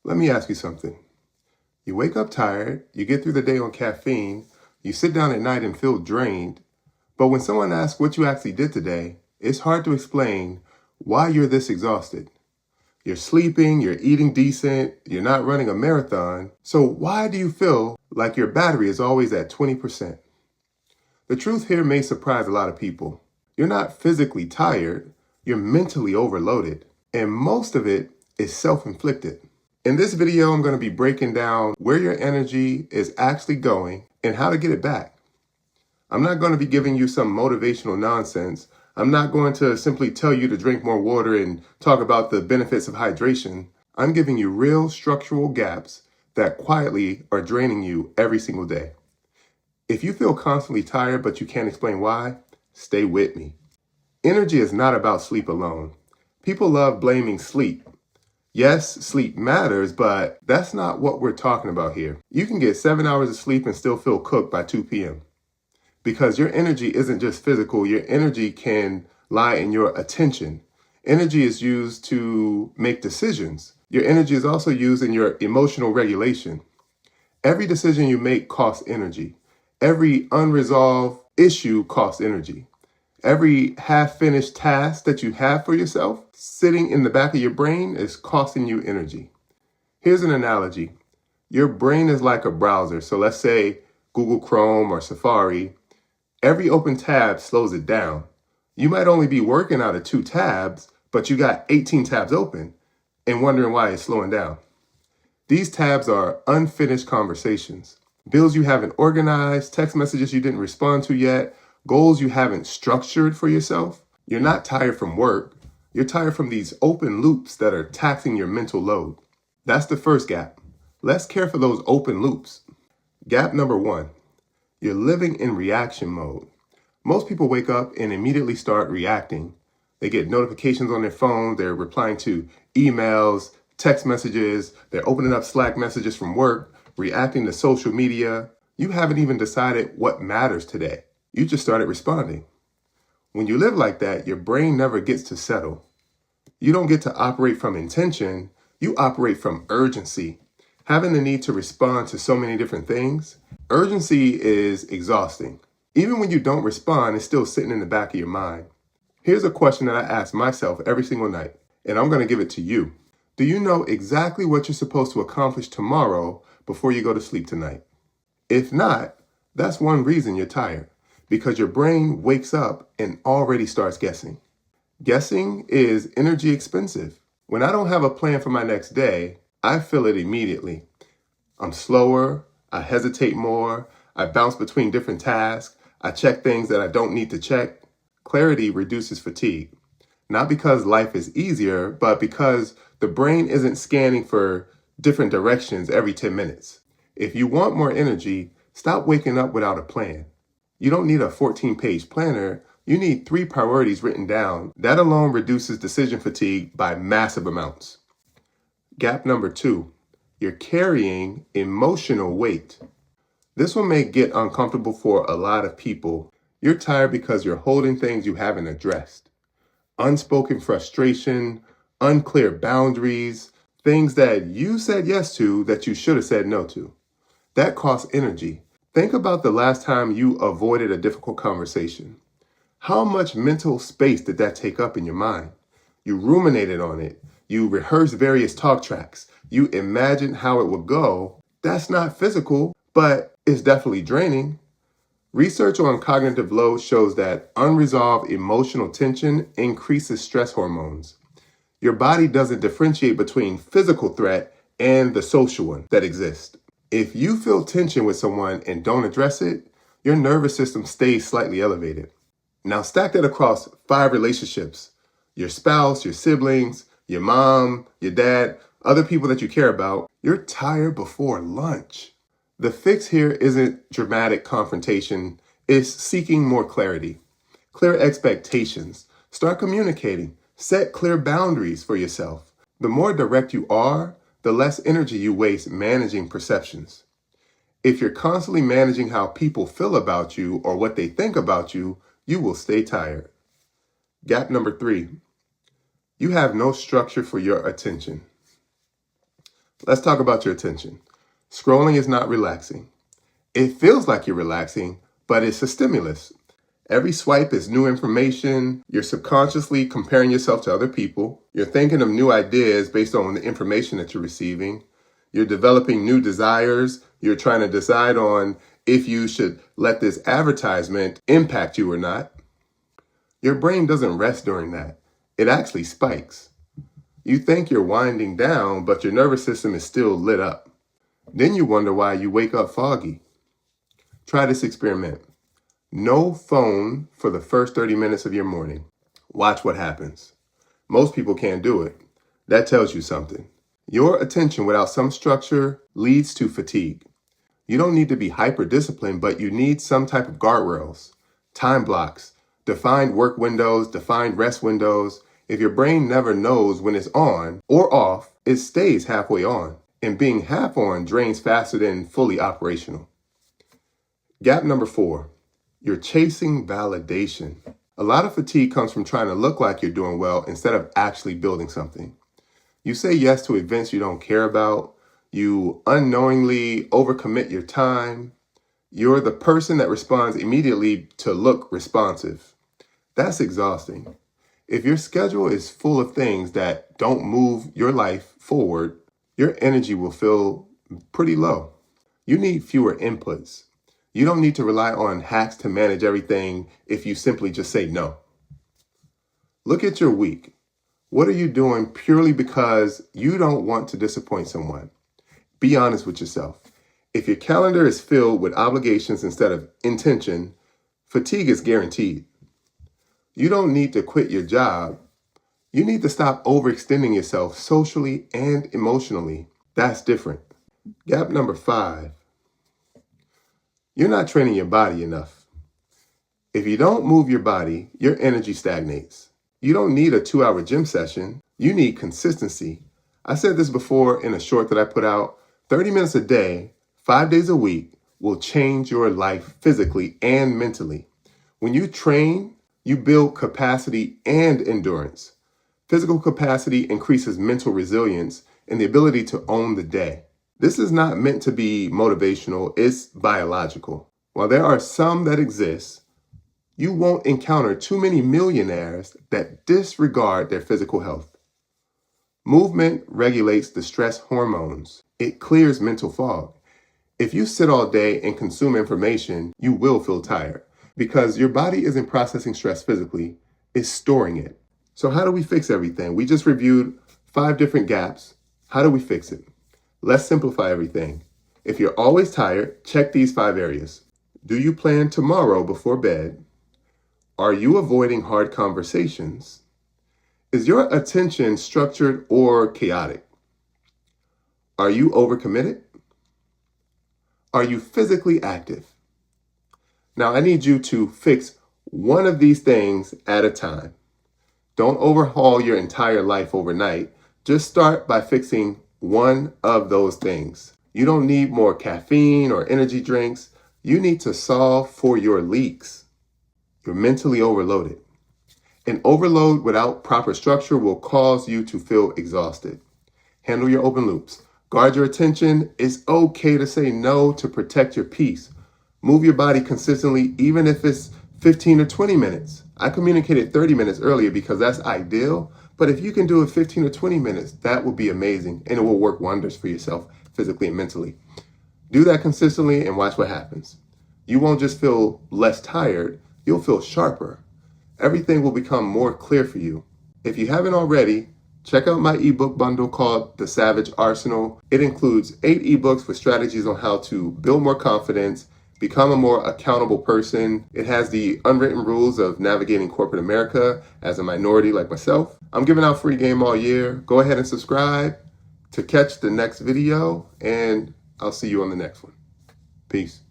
Let me ask you something. You wake up tired, you get through the day on caffeine, you sit down at night and feel drained, but when someone asks what you actually did today, it's hard to explain why you're this exhausted. You're sleeping, you're eating decent, you're not running a marathon, so why do you feel like your battery is always at 20%? The truth here may surprise a lot of people. You're not physically tired, you're mentally overloaded, and most of it is self-inflicted. In this video, I'm going to be breaking down where your energy is actually going and how to get it back. I'm not going to be giving you some motivational nonsense. I'm not going to simply tell you to drink more water and talk about the benefits of hydration. I'm giving you real structural gaps that quietly are draining you every single day. If you feel constantly tired but you can't explain why, stay with me. Energy is not about sleep alone. People love blaming sleep. Yes, sleep matters, but that's not what we're talking about here. You can get 7 hours of sleep and still feel cooked by 2 p.m. Because your energy isn't just physical, your energy can lie in your attention. Energy is used to make decisions. Your energy is also used in your emotional regulation. Every decision you make costs energy. Every unresolved issue costs energy. Every half-finished task that you have for yourself sitting in the back of your brain is costing you energy. Here's an analogy. Your brain is like a browser. So let's say Google Chrome or Safari. Every open tab slows it down. You might only be working out of 2 tabs, but you got 18 tabs open and wondering why it's slowing down. These tabs are unfinished conversations. Bills you haven't organized, text messages you didn't respond to yet, goals you haven't structured for yourself. You're not tired from work. You're tired from these open loops that are taxing your mental load. That's the first gap. Let's care for those open loops. Gap number 1, you're living in reaction mode. Most people wake up and immediately start reacting. They get notifications on their phone, they're replying to emails, text messages, they're opening up Slack messages from work, reacting to social media. You haven't even decided what matters today. You just started responding. When you live like that, your brain never gets to settle. You don't get to operate from intention, you operate from urgency. Having the need to respond to so many different things, urgency is exhausting. Even when you don't respond, it's still sitting in the back of your mind. Here's a question that I ask myself every single night, and I'm going to give it to you. Do you know exactly what you're supposed to accomplish tomorrow before you go to sleep tonight? If not, that's one reason you're tired, because your brain wakes up and already starts guessing. Guessing is energy expensive. When I don't have a plan for my next day, I feel it immediately. I'm slower, I hesitate more, I bounce between different tasks, I check things that I don't need to check. Clarity reduces fatigue. Not because life is easier, but because the brain isn't scanning for different directions every 10 minutes. If you want more energy, stop waking up without a plan. You don't need a 14-page planner. You need 3 priorities written down. That alone reduces decision fatigue by massive amounts. Gap number 2, you're carrying emotional weight. This one may get uncomfortable for a lot of people. You're tired because you're holding things you haven't addressed. Unspoken frustration, unclear boundaries, things that you said yes to that you should have said no to. That costs energy. Think about the last time you avoided a difficult conversation. How much mental space did that take up in your mind? You ruminated on it. You rehearsed various talk tracks. You imagined how it would go. That's not physical, but it's definitely draining. Research on cognitive load shows that unresolved emotional tension increases stress hormones. Your body doesn't differentiate between physical threat and the social one that exists. If you feel tension with someone and don't address it, your nervous system stays slightly elevated. Now stack that across 5 relationships. Your spouse, your siblings, your mom, your dad, other people that you care about. You're tired before lunch. The fix here isn't dramatic confrontation, it's seeking more clarity. Clear expectations. Start communicating. Set clear boundaries for yourself. The more direct you are, the less energy you waste managing perceptions. If you're constantly managing how people feel about you or what they think about you, you will stay tired. Gap number 3, you have no structure for your attention. Let's talk about your attention. Scrolling is not relaxing. It feels like you're relaxing, but it's a stimulus. Every swipe is new information. You're subconsciously comparing yourself to other people. You're thinking of new ideas based on the information that you're receiving. You're developing new desires. You're trying to decide on if you should let this advertisement impact you or not. Your brain doesn't rest during that. It actually spikes. You think you're winding down, but your nervous system is still lit up. Then you wonder why you wake up foggy. Try this experiment. No phone for the first 30 minutes of your morning. Watch what happens. Most people can't do it. That tells you something. Your attention without some structure leads to fatigue. You don't need to be hyper-disciplined, but you need some type of guardrails, time blocks, defined work windows, defined rest windows. If your brain never knows when it's on or off, it stays halfway on. And being half on drains faster than fully operational. Gap number 4. You're chasing validation. A lot of fatigue comes from trying to look like you're doing well instead of actually building something. You say yes to events you don't care about. You unknowingly overcommit your time. You're the person that responds immediately to look responsive. That's exhausting. If your schedule is full of things that don't move your life forward, your energy will feel pretty low. You need fewer inputs. You don't need to rely on hacks to manage everything if you simply just say no. Look at your week. What are you doing purely because you don't want to disappoint someone? Be honest with yourself. If your calendar is filled with obligations instead of intention, fatigue is guaranteed. You don't need to quit your job. You need to stop overextending yourself socially and emotionally. That's different. Gap number 5. You're not training your body enough. If you don't move your body, your energy stagnates. You don't need a 2-hour gym session. You need consistency. I said this before in a short that I put out. 30 minutes a day, 5 days a week will change your life physically and mentally. When you train, you build capacity and endurance. Physical capacity increases mental resilience and the ability to own the day. This is not meant to be motivational, it's biological. While there are some that exist, you won't encounter too many millionaires that disregard their physical health. Movement regulates the stress hormones. It clears mental fog. If you sit all day and consume information, you will feel tired because your body isn't processing stress physically, it's storing it. So how do we fix everything? We just reviewed 5 different gaps. How do we fix it? Let's simplify everything. If you're always tired, check these 5 areas. Do you plan tomorrow before bed? Are you avoiding hard conversations? Is your attention structured or chaotic? Are you overcommitted? Are you physically active? Now, I need you to fix one of these things at a time. Don't overhaul your entire life overnight. Just start by fixing one of those things. You don't need more caffeine or energy drinks. You need to solve for your leaks. You're mentally overloaded. An overload without proper structure will cause you to feel exhausted. Handle your open loops. Guard your attention. It's okay to say no to protect your peace. Move your body consistently, even if it's 15 or 20 minutes. I communicated 30 minutes earlier because that's ideal, but if you can do it 15 or 20 minutes, that would be amazing, and it will work wonders for yourself physically and mentally. Do that consistently and watch what happens. You won't just feel less tired, you'll feel sharper. Everything will become more clear for you. If you haven't already, check out my ebook bundle called The Savage Arsenal. It includes 8 ebooks with strategies on how to build more confidence, become a more accountable person. It has the unwritten rules of navigating corporate America as a minority like myself. I'm giving out free game all year. Go ahead and subscribe to catch the next video, and I'll see you on the next one. Peace.